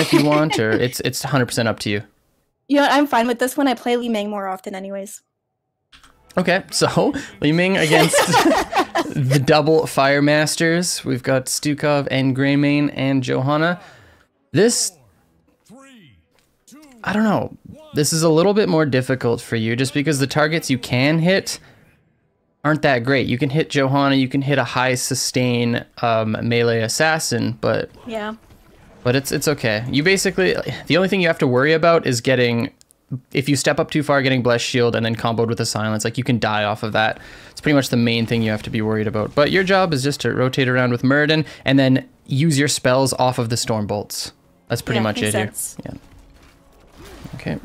if you want, or it's 100% up to you. You know what, I'm fine with this one. I play Li-Ming more often anyways. Okay, so Li-Ming against the double Fire Masters. We've got Stukov and Greymane and Johanna. This, I don't know. This is a little bit more difficult for you just because the targets you can hit aren't that great. You can hit Johanna, you can hit a high sustain melee assassin, but yeah. But it's okay. You basically, the only thing you have to worry about is getting, if you step up too far, getting Blessed Shield and then comboed with a silence, like you can die off of that. It's pretty much the main thing you have to be worried about. But your job is just to rotate around with Muradin and then use your spells off of the Storm Bolts. That's pretty much it sense. here. Yeah. Okay.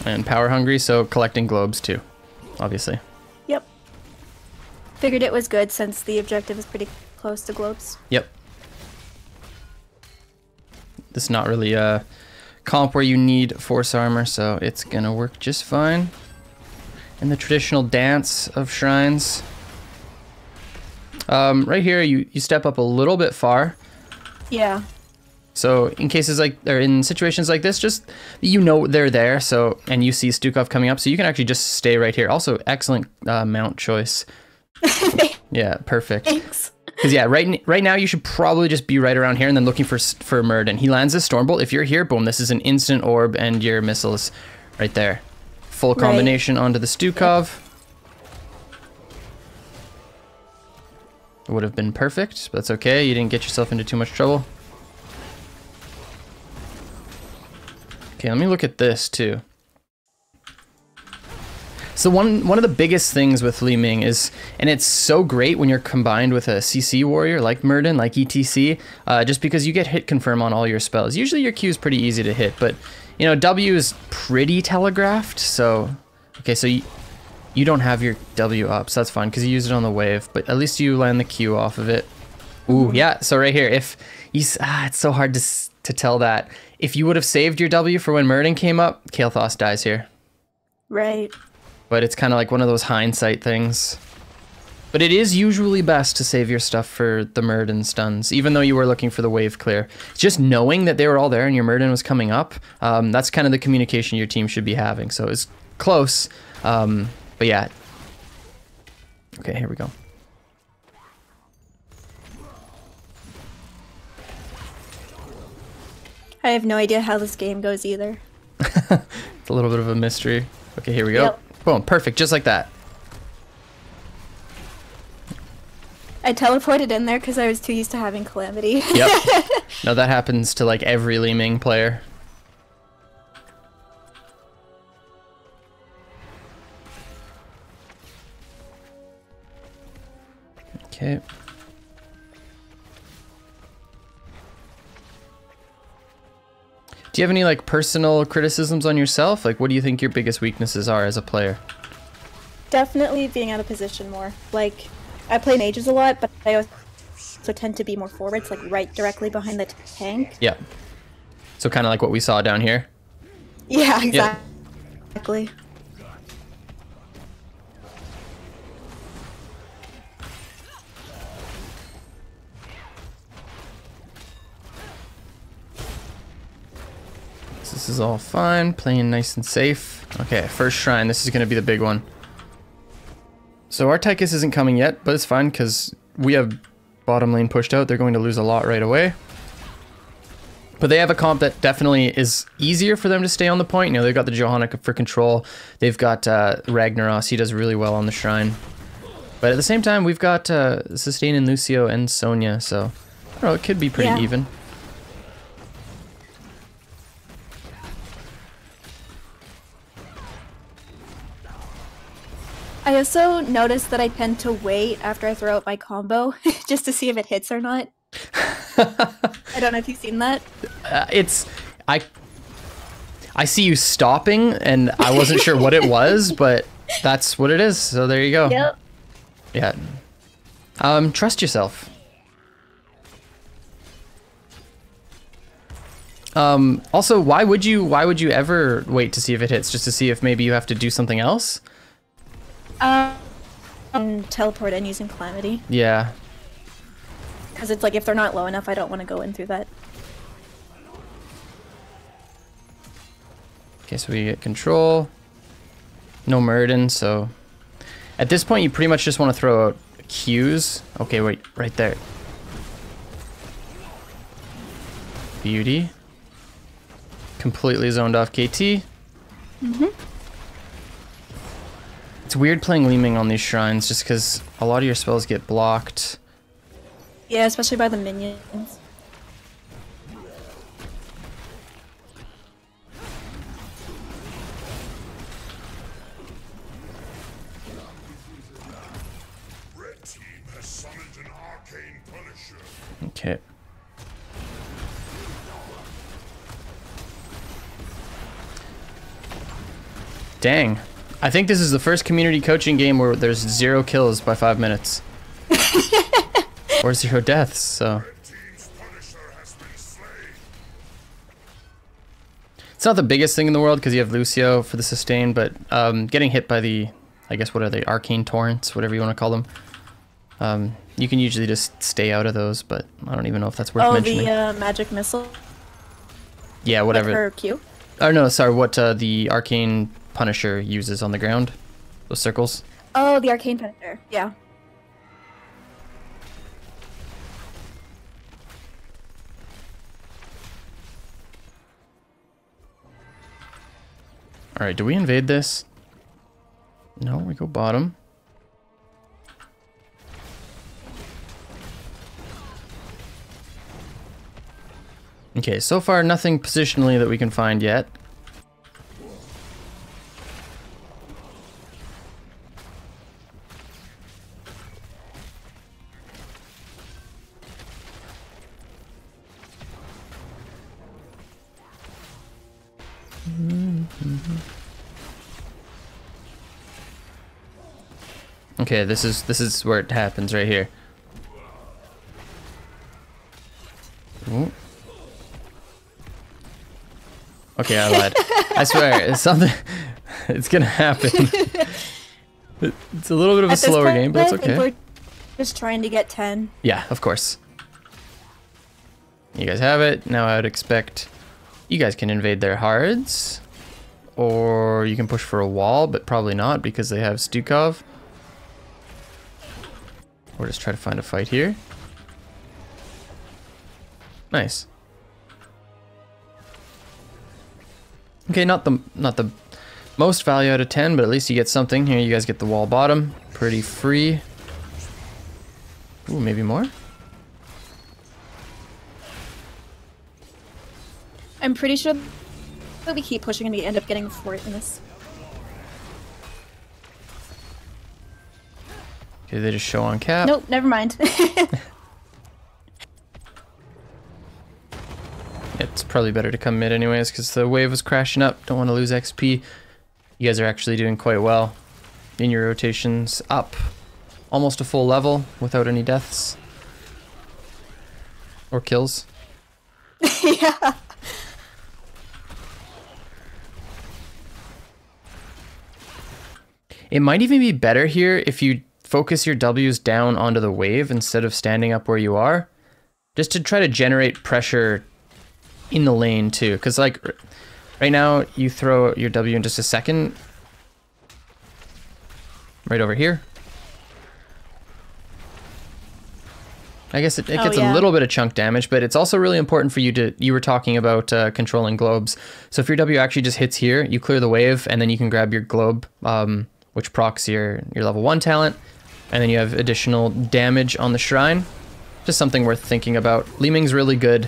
And power hungry, so collecting globes too, obviously. Yep. Figured it was good since the objective is pretty close to globes. Yep. This is not really a comp where you need force armor, so it's gonna work just fine. In the traditional dance of shrines. Right here, you step up a little bit far. Yeah. So in cases like, or in situations like this, just, you know they're there, so, and you see Stukov coming up, so you can actually just stay right here. Also, excellent mount choice. Yeah, perfect. Thanks. Because yeah, right now you should probably just be right around here and then looking for Muradin. He lands a Stormbolt. If you're here, boom, this is an instant orb and your missiles right there. Full combination onto the Stukov. It would have been perfect, but that's okay. You didn't get yourself into too much trouble. Okay, let me look at this too. So one of the biggest things with Li-Ming is, and it's so great when you're combined with a CC warrior like Muradin, like ETC, just because you get hit confirm on all your spells. Usually your Q is pretty easy to hit, but you know, W is pretty telegraphed, so, okay, so you don't have your W up, so that's fine, because you use it on the wave, but at least you land the Q off of it. Ooh, yeah, so right here, if you, it's so hard to tell that. If you would have saved your W for when Muradin came up, Kael'thas dies here. Right. But it's kind of like one of those hindsight things. But it is usually best to save your stuff for the Muradin stuns, even though you were looking for the wave clear. Just knowing that they were all there and your Muradin was coming up, that's kind of the communication your team should be having. So it's close, but yeah. Okay, here we go. I have no idea how this game goes either. It's a little bit of a mystery. Okay, here we go. Yep. Boom, perfect, just like that. I teleported in there because I was too used to having Calamity. Yep. No, that happens to like every Li-Ming player. Okay. Do you have any like personal criticisms on yourself? Like, what do you think your biggest weaknesses are as a player? Definitely being out of position more. Like, I play mages a lot, but I also tend to be more forwards, like right directly behind the tank. Yeah. So kind of like what we saw down here? Yeah, exactly. Yep. This is all fine, playing nice and safe. Okay, first shrine, this is going to be the big one. So our Tychus isn't coming yet, but it's fine because we have bottom lane pushed out. They're going to lose a lot right away. But they have a comp that definitely is easier for them to stay on the point. You know, they've got the Johanna for control. They've got Ragnaros. He does really well on the shrine. But at the same time, we've got Sustain and Lucio and Sonya, so I don't know, it could be pretty even. I also noticed that I tend to wait after I throw out my combo just to see if it hits or not. I don't know if you've seen that. I see you stopping, and I wasn't sure what it was, but that's what it is. So there you go. Yep. Yeah. Trust yourself. Also, why would you ever wait to see if it hits, just to see if maybe you have to do something else? Teleport in using Calamity. Yeah. Because it's like, if they're not low enough, I don't want to go in through that. Okay, so we get control. No Muradin, so... At this point, you pretty much just want to throw out Qs. Okay, wait, right there. Beauty. Completely zoned off KT. It's weird playing Li-Ming on these shrines just because a lot of your spells get blocked. Yeah, especially by the minions. Red team has summoned an arcane punisher. Okay. Dang. I think this is the first community coaching game where there's 0 kills by 5 minutes. Or 0 deaths, so. Red team's punisher has been slain. It's not the biggest thing in the world because you have Lucio for the sustain, but getting hit by the, I guess, what are they, arcane torrents, whatever you want to call them. You can usually just stay out of those, but I don't even know if that's worth mentioning. Oh, the magic missile? Yeah, whatever. Like her Q? Oh, no, sorry, what the arcane punisher uses on the ground. Those circles. Oh, the arcane punisher. Yeah. Alright, do we invade this? No, we go bottom. Okay, so far nothing positionally that we can find yet. Okay, this is where it happens right here. Ooh. Okay, I lied. I swear, it's something. It's gonna happen. It's a little bit of a slower game, but it's okay. We're just trying to get 10. Yeah, of course. You guys have it. Now I would expect you guys can invade their hards, or you can push for a wall, but probably not because they have Stukov. Or just try to find a fight here. Nice. Okay, not the most value out of 10, but at least you get something. Here you guys get the wall bottom. Pretty free. Ooh, maybe more? I'm pretty sure that we keep pushing and we end up getting a fort in this. Okay, they just show on cap. Nope, never mind. It's probably better to come mid anyways, because the wave was crashing up. Don't want to lose XP. You guys are actually doing quite well in your rotations up. Almost a full level without any deaths. Or kills. Yeah. It might even be better here if you focus your W's down onto the wave instead of standing up where you are. Just to try to generate pressure in the lane too. Because like right now you throw your W in just a second. Right over here. I guess it gets a little bit of chunk damage, but it's also really important for you to, you were talking about controlling globes. So if your W actually just hits here, you clear the wave and then you can grab your globe, which procs your level 1 talent. And then you have additional damage on the shrine. Just something worth thinking about. Li-Ming's really good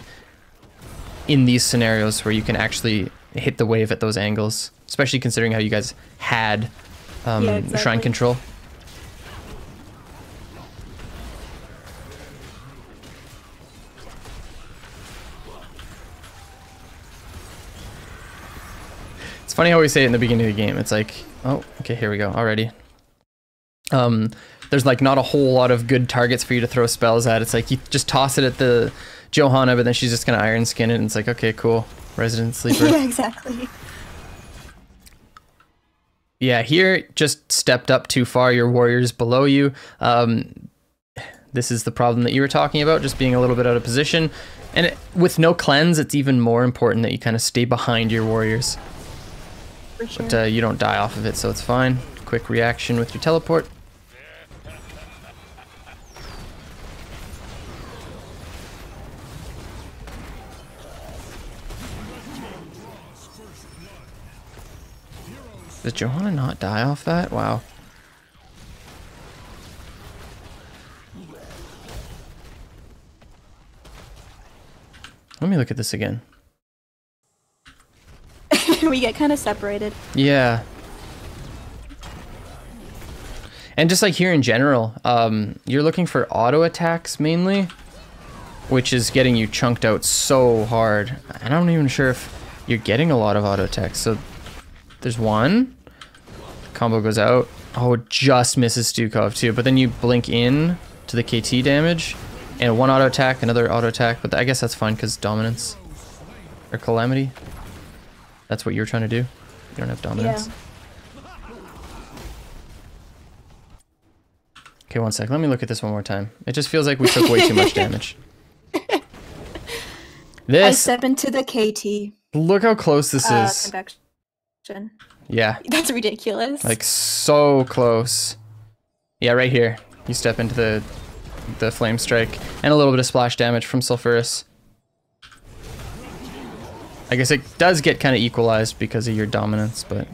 in these scenarios where you can actually hit the wave at those angles, especially considering how you guys had shrine control. It's funny how we say it in the beginning of the game. It's like, oh, okay, here we go already. There's like not a whole lot of good targets for you to throw spells at. It's like you just toss it at the Johanna, but then she's just gonna Iron Skin it, and it's like, okay, cool. Resident Sleeper. Yeah, exactly. Yeah, here, just stepped up too far. Your warrior's below you. this is the problem that you were talking about, just being a little bit out of position. And with no cleanse, it's even more important that you kind of stay behind your warriors. For sure. But you don't die off of it, so it's fine. Quick reaction with your teleport. Does Johanna not die off that? Wow. Let me look at this again. We get kind of separated. Yeah. And just like here in general, you're looking for auto attacks mainly, which is getting you chunked out so hard. I'm not even sure if you're getting a lot of auto attacks. So there's one. Combo goes out. Oh, it just misses Stukov too. But then you blink in to the KT damage. And one auto attack, another auto attack. But I guess that's fine because dominance. Or calamity. That's what you were trying to do. You don't have dominance. Yeah. Okay, one sec. Let me look at this one more time. It just feels like we took way too much damage. I This, step into the KT. look how close this is. Convection. Yeah, That's ridiculous. like so close. Yeah, right here. You step into the flame strike and a little bit of splash damage from Sulfuras. I guess it does get kind of equalized because of your dominance, but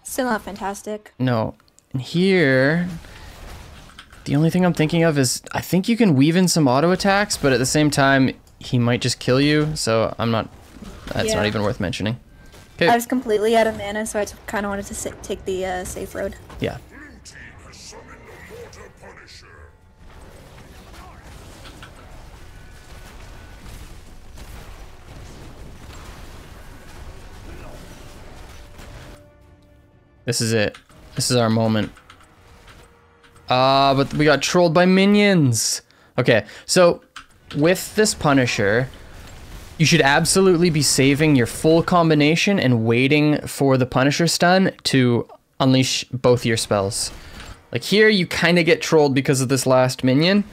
Still not fantastic. no. And here, the only thing I'm thinking of is I think you can weave in some auto attacks, but at the same time, he might just kill you. So I'm not. That's not Yeah. even worth mentioning. I Okay. was completely out of mana, so I kind of wanted to take the safe road. Yeah. Blue team has summoned the Mortar Punisher. This is it. This is our moment. But we got trolled by minions. Okay, so with this Punisher, you should absolutely be saving your full combination and waiting for the Punisher stun to unleash both your spells. Like here, you kind of get trolled because of this last minion.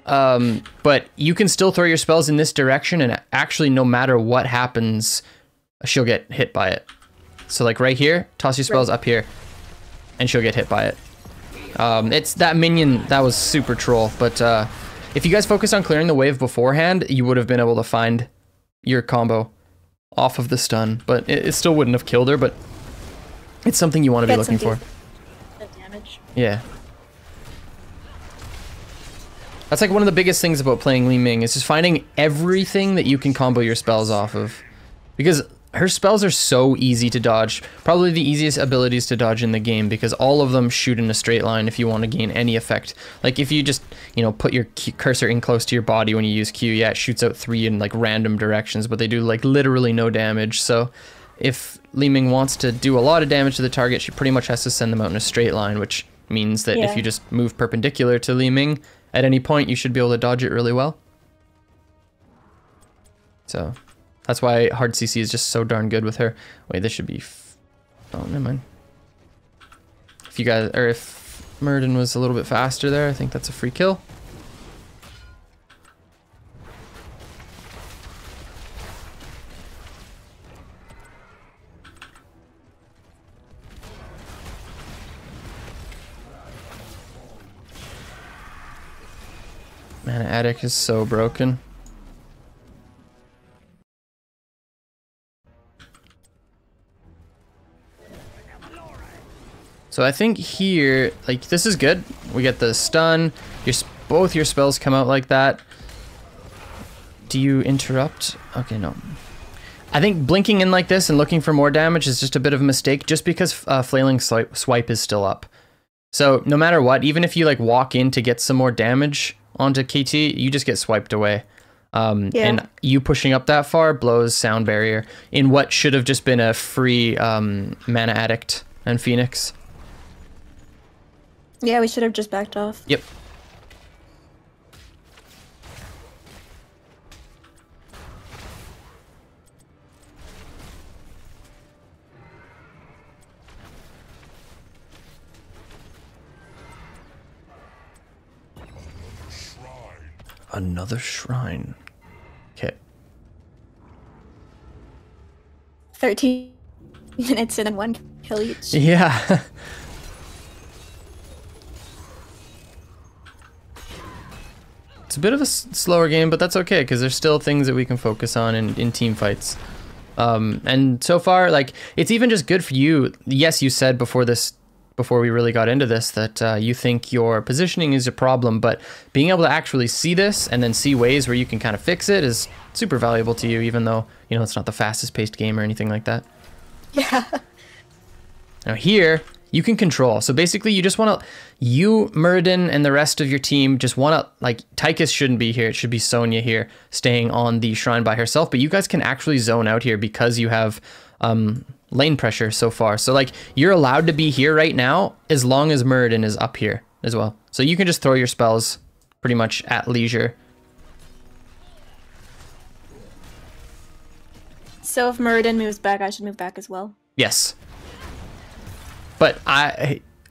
But you can still throw your spells in this direction, and actually, no matter what happens, she'll get hit by it. So like right here, toss your spells up here, and she'll get hit by it. It's that minion that was super troll, but if you guys focus on clearing the wave beforehand, you would have been able to find your combo off of the stun, but it still wouldn't have killed her, but it's something you want to be Get some looking for. decent damage. Yeah. That's like one of the biggest things about playing Li-Ming is just finding everything that you can combo your spells off of. Because her spells are so easy to dodge. Probably the easiest abilities to dodge in the game because all of them shoot in a straight line if you want to gain any effect. Like if you just, you know, put your cursor in close to your body when you use Q, yeah, it shoots out 3 in like random directions, but they do like literally no damage. So if Li-Ming wants to do a lot of damage to the target, she pretty much has to send them out in a straight line, which means that if you just move perpendicular to Li-Ming, at any point you should be able to dodge it really well. So that's why hard CC is just so darn good with her. Wait, this should be... oh, never mind. If you guys... or if Murden was a little bit faster there, I think that's a free kill. Man, Attic is so broken. So I think here, like, this is good. We get the stun. Both your spells come out like that. Do you interrupt? Okay, no. I think blinking in like this and looking for more damage is just a bit of a mistake just because Flailing Swipe is still up. So no matter what, even if you like walk in to get some more damage onto KT, you just get swiped away. And you pushing up that far blows Sound Barrier in what should have just been a free Mana Addict and Phoenix. Yeah, we should have just backed off. Yep. Another shrine. Okay. 13 minutes and then 1 kill each. Yeah. It's a bit of a slower game, but that's okay because there's still things that we can focus on in team fights. And so far, like, it's even just good for you. Yes, you said before we really got into this that you think your positioning is a problem, but being able to actually see this and then see ways where you can kind of fix it is super valuable to you, even though, you know, it's not the fastest paced game or anything like that. Yeah. Now here, you can control. So basically you just want to, you, Muradin, and the rest of your team just want to, like, Tychus shouldn't be here. It should be Sonya here staying on the shrine by herself, but you guys can actually zone out here because you have lane pressure so far. So like you're allowed to be here right now as long as Muradin is up here as well. So you can just throw your spells pretty much at leisure. So if Muradin moves back, I should move back as well. Yes. But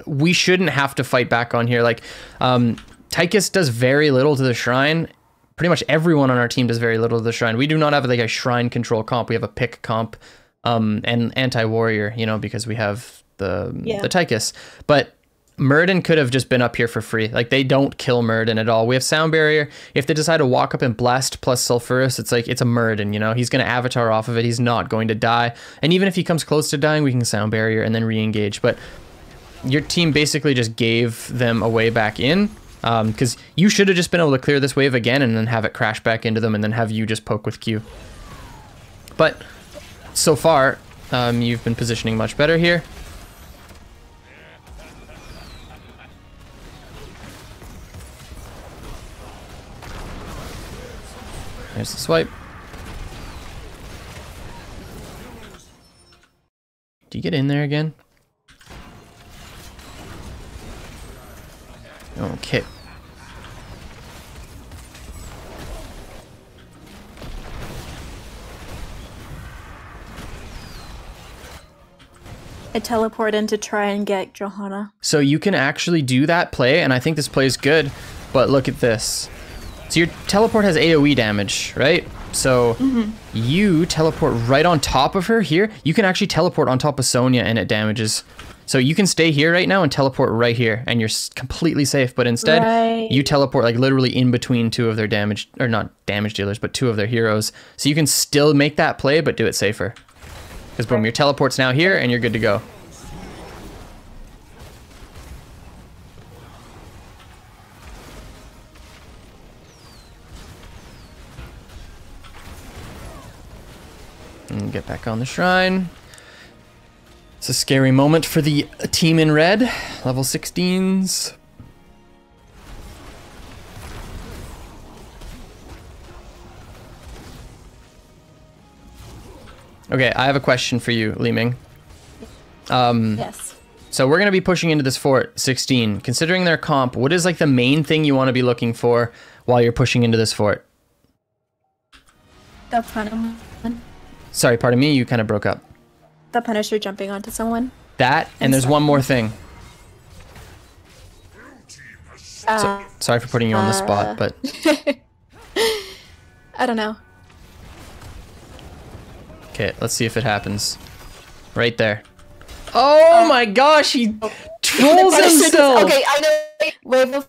we shouldn't have to fight back on here. Like, Tychus does very little to the shrine. Pretty much everyone on our team does very little to the shrine. We do not have like a shrine control comp. We have a pick comp, and anti-warrior, you know, because we have the Tychus. But Muradin could have just been up here for free. Like, they don't kill Muradin at all. We have sound barrier. If they decide to walk up and blessed plus sulfurous, it's like, it's a Muradin, you know, he's going to avatar off of it. He's not going to die. And even if he comes close to dying, we can sound barrier and then re-engage. But your team basically just gave them a way back in, because you should have just been able to clear this wave again and then have it crash back into them and then have you just poke with Q. But so far, you've been positioning much better here. There's the swipe. Do you get in there again? Okay. I teleport in to try and get Johanna. So you can actually do that play, and I think this play is good, but look at this. So your teleport has AoE damage, right? So you teleport right on top of her here. You can actually teleport on top of Sonya and it damages. So you can stay here right now and teleport right here and you're completely safe. But instead, you teleport like literally in between two of their damage, or not damage dealers, but two of their heroes. So you can still make that play, but do it safer. Because boom, your teleport's now here and you're good to go. And get back on the shrine. It's a scary moment for the team in red, level 16s. Okay, I have a question for you, Li-Ming. Yes. So we're going to be pushing into this fort 16. Considering their comp, what is like the main thing you want to be looking for while you're pushing into this fort? The Punisher. Sorry, pardon me, you kind of broke up. The Punisher jumping onto someone. That, and there's one more thing. Sorry for putting you on the spot, but... I don't know. Okay, let's see if it happens. Right there. Oh my gosh, he trolls himself! Okay, I know. Wave of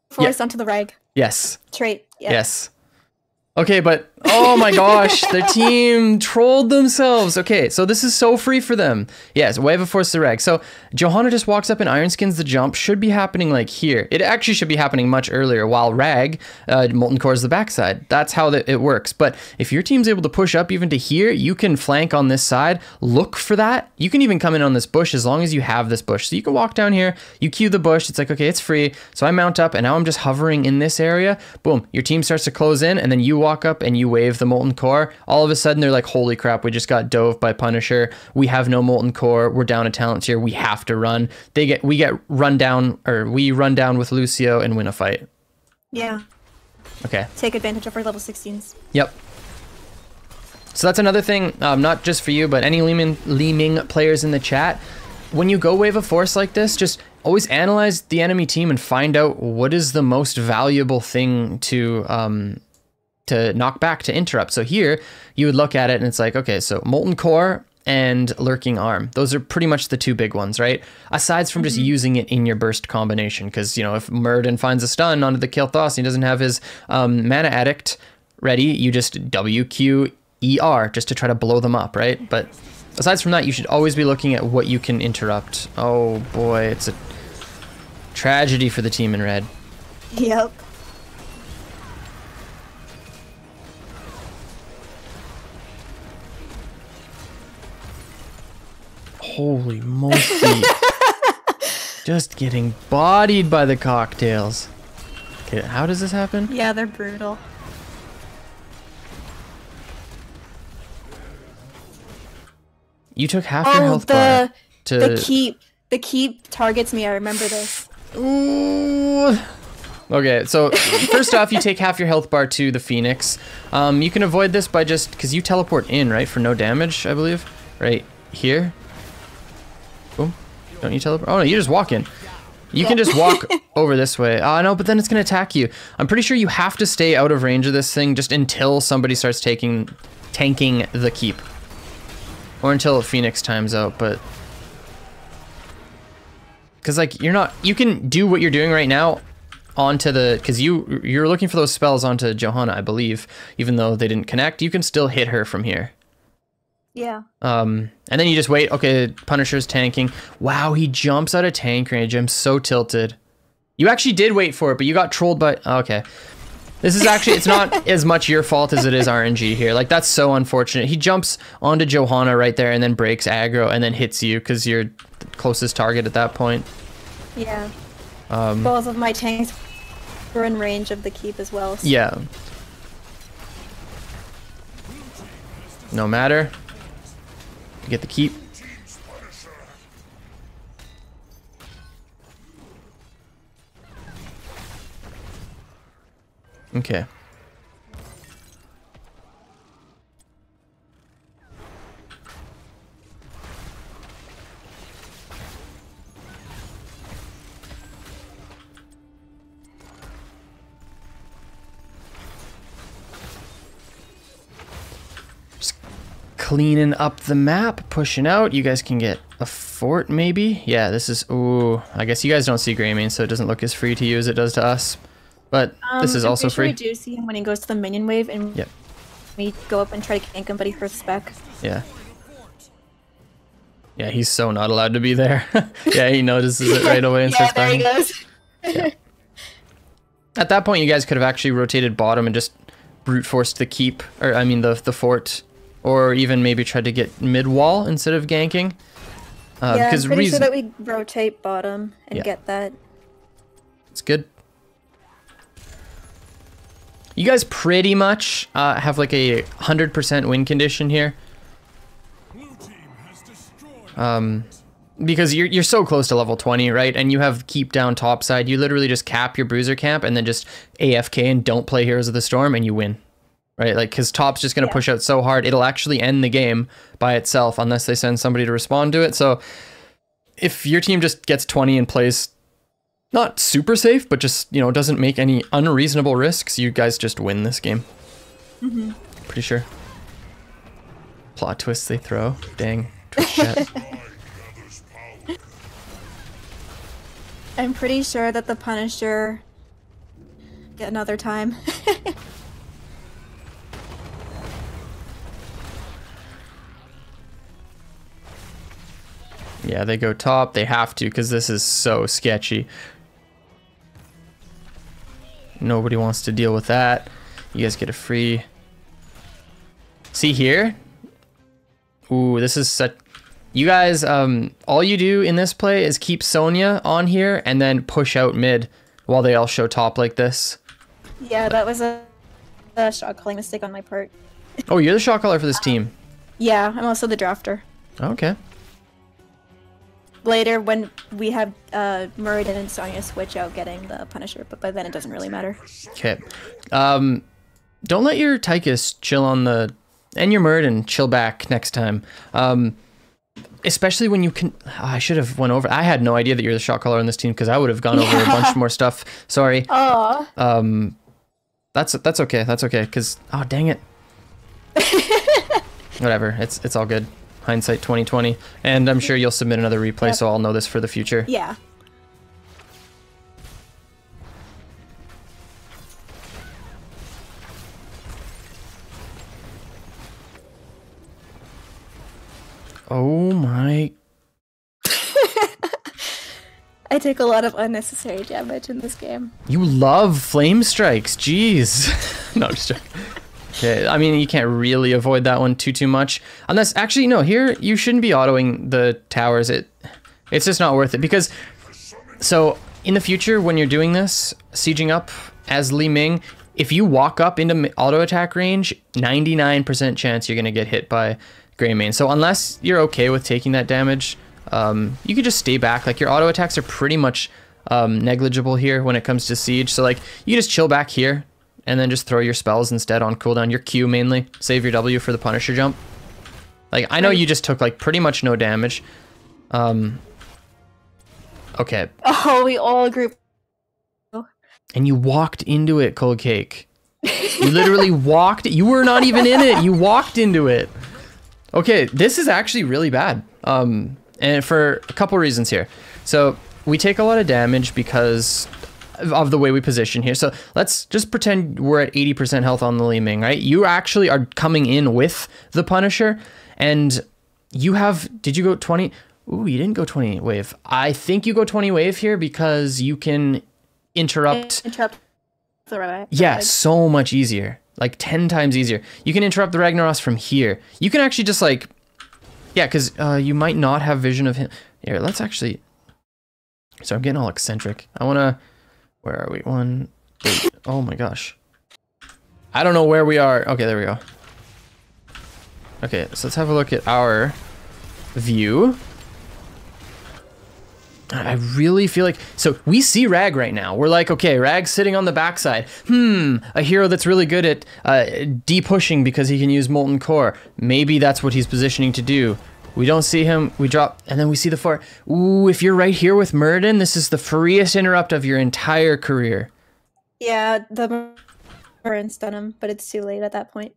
force onto the reg. Yes. Trait. Yeah. Yes. Okay, but oh my gosh, their team trolled themselves. Okay, so this is so free for them. Yes, wave of force the reg. So Johanna just walks up and iron skins the jump. Should be happening like here. It actually should be happening much earlier, while rag, molten core is the backside. That's how it works. But if your team's able to push up even to here, you can flank on this side. Look for that. You can even come in on this bush as long as you have this bush. So you can walk down here, you cue the bush. It's like, okay, it's free. So I mount up and now I'm just hovering in this area. Boom, your team starts to close in and then you walk up and you wave the molten core. All of a sudden they're like, holy crap, we just got dove by Punisher. We have no molten core. We're down a talent tier. We have to run. We get run down, or we run down with Lucio and win a fight. Yeah. Okay. Take advantage of our level 16s. Yep. So that's another thing, not just for you, but any Li-Ming players in the chat. When you go wave of force like this, just always analyze the enemy team and find out what is the most valuable thing to knock back, to interrupt. So here you would look at it and it's like, okay, so Molten Core and Lurking Arm. Those are pretty much the two big ones, right? Aside from just using it in your burst combination, because, you know, if Muradin finds a stun onto the Kael'thas and he doesn't have his Mana Addict ready, you just WQ ER just to try to blow them up, right? But aside from that, you should always be looking at what you can interrupt. Oh boy, it's a tragedy for the team in red. Yep. Holy moly. Just getting bodied by the cocktails. Okay, how does this happen? Yeah, they're brutal. You took half your health bar to... The keep targets me, I remember this. Ooh. Okay, so first off, you take half your health bar to the Phoenix. You can avoid this by just... Because you teleport in, right? For no damage, I believe. Right here. Boom. Don't you teleport? Oh, no, you just walk in. You can just walk over this way. Oh, no, but then it's going to attack you. I'm pretty sure you have to stay out of range of this thing just until somebody starts tanking the keep. Or until Phoenix times out, but... Because, like, you can do what you're doing right now onto the... Because you're looking for those spells onto Johanna, I believe. Even though they didn't connect, you can still hit her from here. Yeah. And then you just wait. Okay, Punisher's tanking. Wow, he jumps out of tank range. I'm so tilted. You actually did wait for it, but you got trolled by... Okay. This is actually... It's not as much your fault as it is RNG here. Like, that's so unfortunate. He jumps onto Johanna right there and then breaks aggro and then hits you because you're the closest target at that point. Yeah. Both of my tanks were in range of the keep as well. So. Yeah. No matter. You get the keep. Okay. Cleaning up the map, pushing out. You guys can get a fort, maybe? Yeah, this is... Ooh, I guess you guys don't see Greymane, so it doesn't look as free to you as it does to us. But this is also free. We do see him when he goes to the minion wave, and we go up and try to gank him, but he first spec. Yeah. Yeah, he's so not allowed to be there. Yeah, he notices it right away and starts banging. There he goes. Yeah. At that point, you guys could have actually rotated bottom and just brute forced the keep, or I mean the fort. Or even maybe try to get mid-wall instead of ganking. Yeah, I'm pretty sure that we rotate bottom and get that. It's good. You guys pretty much have like a 100% win condition here. Because you're so close to level 20, right? And you have keep down top side. You literally just cap your bruiser camp and then just AFK and don't play Heroes of the Storm and you win. Right, like, because top's just going to push out so hard, it'll actually end the game by itself unless they send somebody to respond to it. So if your team just gets 20 and plays not super safe, but just, you know, doesn't make any unreasonable risks, you guys just win this game. Pretty sure. Plot twists they throw. Dang. Twitch chat. I'm pretty sure that the Punisher get another time. Yeah, they go top. They have to because this is so sketchy. Nobody wants to deal with that. You guys get a free... See here? Ooh, this is such... You guys, all you do in this play is keep Sonya on here and then push out mid while they all show top like this. Yeah, that was a shot calling mistake on my part. Oh, you're the shot caller for this team? Yeah, I'm also the drafter. Okay. Later, when we have Muradin and Sonya switch out getting the Punisher, but by then it doesn't really matter. Okay. Don't let your Tychus chill on the... And your Muradin chill back next time. especially when you can. I should have went over. I had no idea that you're the shot caller on this team because I would have gone over a bunch more stuff. Sorry. Aw. That's okay. That's okay. Because dang it. Whatever. It's all good. Hindsight 2020. And I'm sure you'll submit another replay, so I'll know this for the future. Yeah. Oh my. I take a lot of unnecessary damage in this game. You love flame strikes. Jeez. No, I'm just joking. Okay, I mean, you can't really avoid that one too much. Unless, actually, no, here, you shouldn't be autoing the towers. It's just not worth it. Because, so, in the future, when you're doing this, sieging up as Li-Ming, if you walk up into auto attack range, 99% chance you're going to get hit by Greymane. So unless you're okay with taking that damage, you can just stay back. Like, your auto attacks are pretty much negligible here when it comes to siege. So, like, you just chill back here and then just throw your spells instead on cooldown. Your Q mainly. Save your W for the Punisher jump. Like, I know you just took, like, pretty much no damage. Okay. Oh, we all group. And you walked into it, Cold Cake. You literally walked. You were not even in it. You walked into it. Okay, this is actually really bad. And for a couple reasons here. So we take a lot of damage because of the way we position here. So let's just pretend we're at 80% health on the Li-Ming, right? You actually are coming in with the Punisher, and you have, did you go 20? Ooh, you didn't go 20 wave. I think you go 20 wave here because you can interrupt the right. Yeah, so much easier. Like 10 times easier. You can interrupt the Ragnaros from here. You can actually just like, yeah, because you might not have vision of him. Here, let's actually, so I'm getting all eccentric. I want to, where are we? 1, 8. Oh my gosh. I don't know where we are. Okay, there we go. Okay, so let's have a look at our view. I really feel like, so we see Rag right now. We're like, okay, Rag's sitting on the backside. A hero that's really good at de-pushing because he can use Molten Core. Maybe that's what he's positioning to do. We don't see him, we drop, and then we see the fort. Ooh, if you're right here with Muradin, this is the freest interrupt of your entire career. Yeah, the Muradin stun him, but it's too late at that point.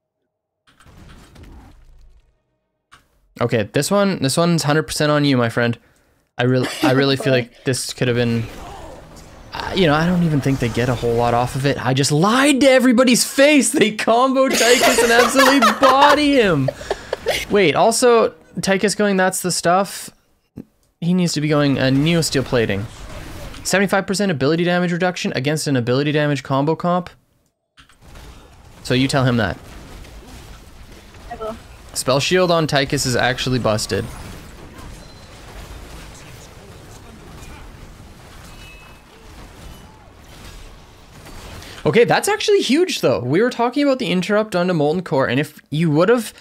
Okay, this one's 100% on you, my friend. I really feel like this could have been, you know, I don't even think they get a whole lot off of it. I just lied to everybody's face. They combo Tychus and absolutely body him. Wait, also, Tychus going, that's the stuff. He needs to be going Neo Steel Plating. 75% ability damage reduction against an ability damage combo comp. So you tell him that. I will. Spell Shield on Tychus is actually busted. Okay, that's actually huge though. We were talking about the interrupt onto Molten Core, and if you would have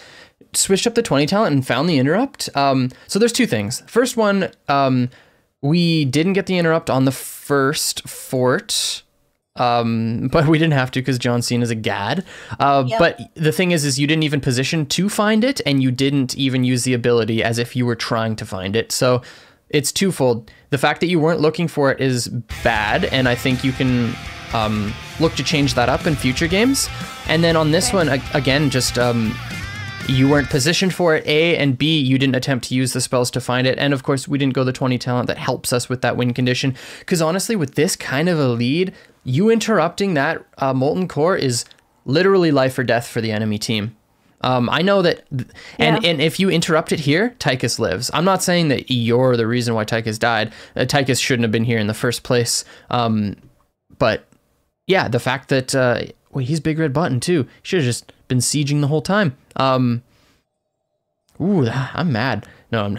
switched up the 20 talent and found the interrupt, so there's two things. First one, we didn't get the interrupt on the first fort, but we didn't have to because John Cena's a gad. Yep. But the thing is you didn't even position to find it, and you didn't even use the ability as if you were trying to find it. So it's twofold. The fact that you weren't looking for it is bad, and I think you can look to change that up in future games. And then on this one, again, just you weren't positioned for it, A, and B, you didn't attempt to use the spells to find it. And of course, we didn't go the 20 talent that helps us with that win condition. Because honestly, with this kind of a lead, you interrupting that Molten Core is literally life or death for the enemy team. I know that, and if you interrupt it here, Tychus lives. I'm not saying that you're the reason why Tychus died. Tychus shouldn't have been here in the first place. But yeah, the fact that, wait, he's Big Red Button too. He should have just been sieging the whole time. Ooh, I'm mad. No, I'm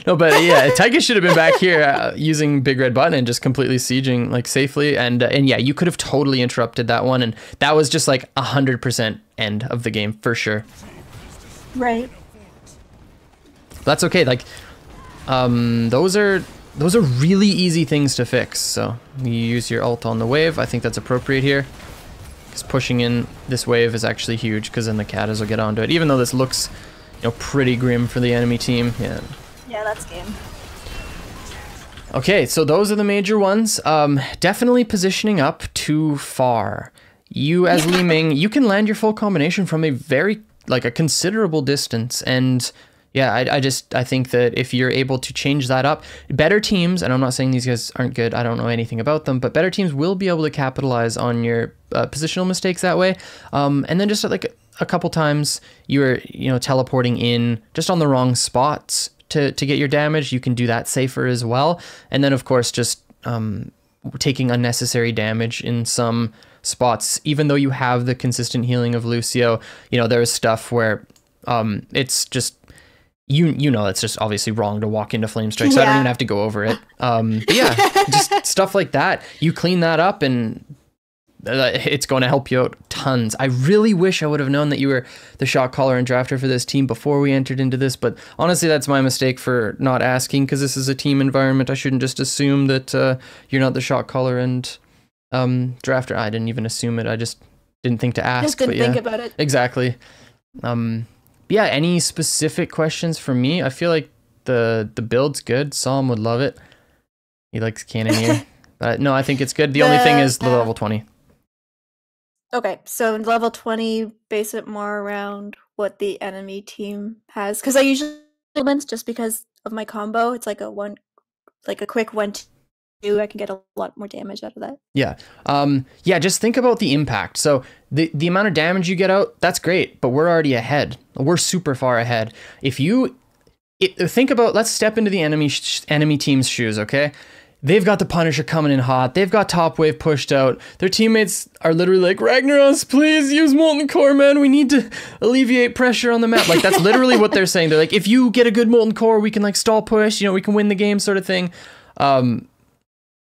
no, but yeah, Tychus should have been back here using Big Red Button and just completely sieging like safely. And yeah, you could have totally interrupted that one, and that was just like 100% end of the game for sure. Right. That's okay. Like, those are really easy things to fix. So you use your ult on the wave. I think that's appropriate here. Because pushing in this wave is actually huge, because then the Katas will get onto it. Even though this looks, you know, pretty grim for the enemy team. Yeah. Yeah, that's game. Okay, so those are the major ones. Definitely positioning up too far. You as Li-Ming, you can land your full combination from a a considerable distance. And yeah, I think that if you're able to change that up, better teams, and I'm not saying these guys aren't good, I don't know anything about them, but better teams will be able to capitalize on your positional mistakes that way. And then just like a couple times you were, teleporting in just on the wrong spots to get your damage, you can do that safer as well. And then of course just taking unnecessary damage in some spots, even though you have the consistent healing of Lucio, there's stuff where it's just it's just obviously wrong to walk into Flame Strike, so I don't even have to go over it. But yeah, just stuff like that, you clean that up and it's going to help you out tons. I really wish I would have known that you were the shot caller and drafter for this team before we entered into this, but honestly that's my mistake for not asking, because this is a team environment. I shouldn't just assume that you're not the shot caller and drafter. I didn't even assume it, I just didn't think to ask. Just didn't think about it. Exactly. Yeah, any specific questions for me? I feel like the build's good. Psalm would love it. He likes Cannoneer. No, I think it's good. The only thing is the level 20. Okay, so level 20, base it more around what the enemy team has. Because I usually just because of my combo, it's like a quick 1-2. I can get a lot more damage out of that. Yeah. Yeah, just think about the impact. So the amount of damage you get out, that's great, but we're already ahead. We're super far ahead. Think about, let's step into the enemy team's shoes, okay? They've got the Punisher coming in hot. They've got Top Wave pushed out. Their teammates are literally like, Ragnaros, please use Molten Core, man. We need to alleviate pressure on the map. Like, that's literally what they're saying. They're like, if you get a good Molten Core, we can like stall push, we can win the game, sort of thing. That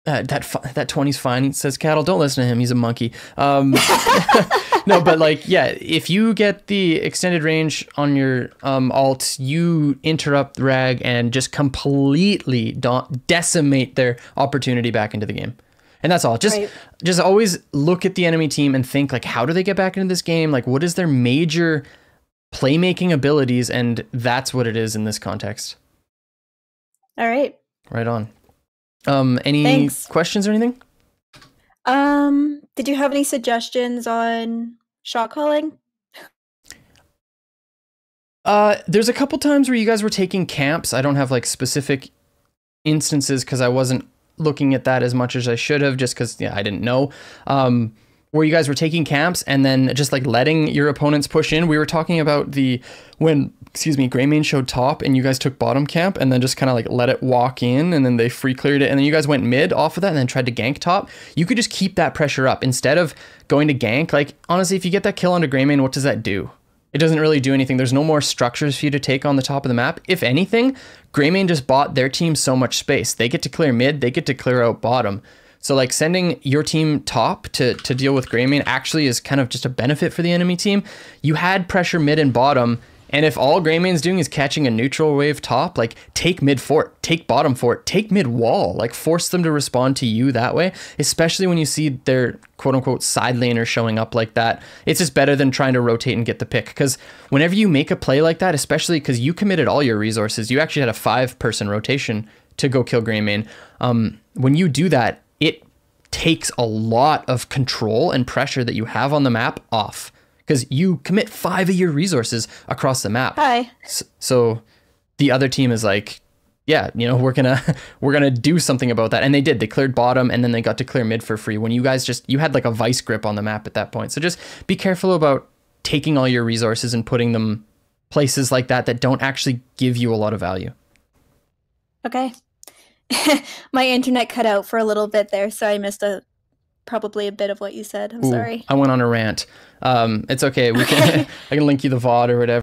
20's fine, says Cattle. Don't listen to him. He's a monkey. No, but like, yeah, if you get the extended range on your alt, you interrupt Rag and just completely decimate their opportunity back into the game. And that's all. Just always look at the enemy team and think like, how do they get back into this game? Like, what is their major playmaking abilities? And that's what it is in this context. All right. Right on. Any questions or anything? Did you have any suggestions on shot calling? There's a couple times where you guys were taking camps. I don't have like specific instances because I wasn't looking at that as much as I should have, just because I didn't know. Where you guys were taking camps and then just like letting your opponents push in. We were talking about when Greymane showed top and you guys took bottom camp and then just kind of like let it walk in and then they free cleared it and then you guys went mid off of that and then tried to gank top. You could just keep that pressure up instead of going to gank. Like, honestly, if you get that kill onto Greymane, what does that do? It doesn't really do anything. There's no more structures for you to take on the top of the map. If anything, Greymane just bought their team so much space. They get to clear mid, they get to clear out bottom. So like sending your team top to deal with Greymane actually is kind of just a benefit for the enemy team. You had pressure mid and bottom, and if all Greymane's doing is catching a neutral wave top, like take mid fort, take bottom fort, take mid wall, like force them to respond to you that way, especially when you see their quote unquote side laner showing up like that. It's just better than trying to rotate and get the pick, because whenever you make a play like that, especially because you committed all your resources, you actually had a 5-person rotation to go kill Greymane. When you do that, it takes a lot of control and pressure that you have on the map off, because you commit 5 of your resources across the map. Hi. So the other team is like, yeah, we're gonna do something about that, and they did. They cleared bottom, and then they got to clear mid for free. When you guys you had like a vice grip on the map at that point. So just be careful about taking all your resources and putting them places like that don't actually give you a lot of value. Okay. My internet cut out for a little bit there, so I missed probably a bit of what you said. I'm sorry. I went on a rant. It's okay. I can link you the VOD or whatever.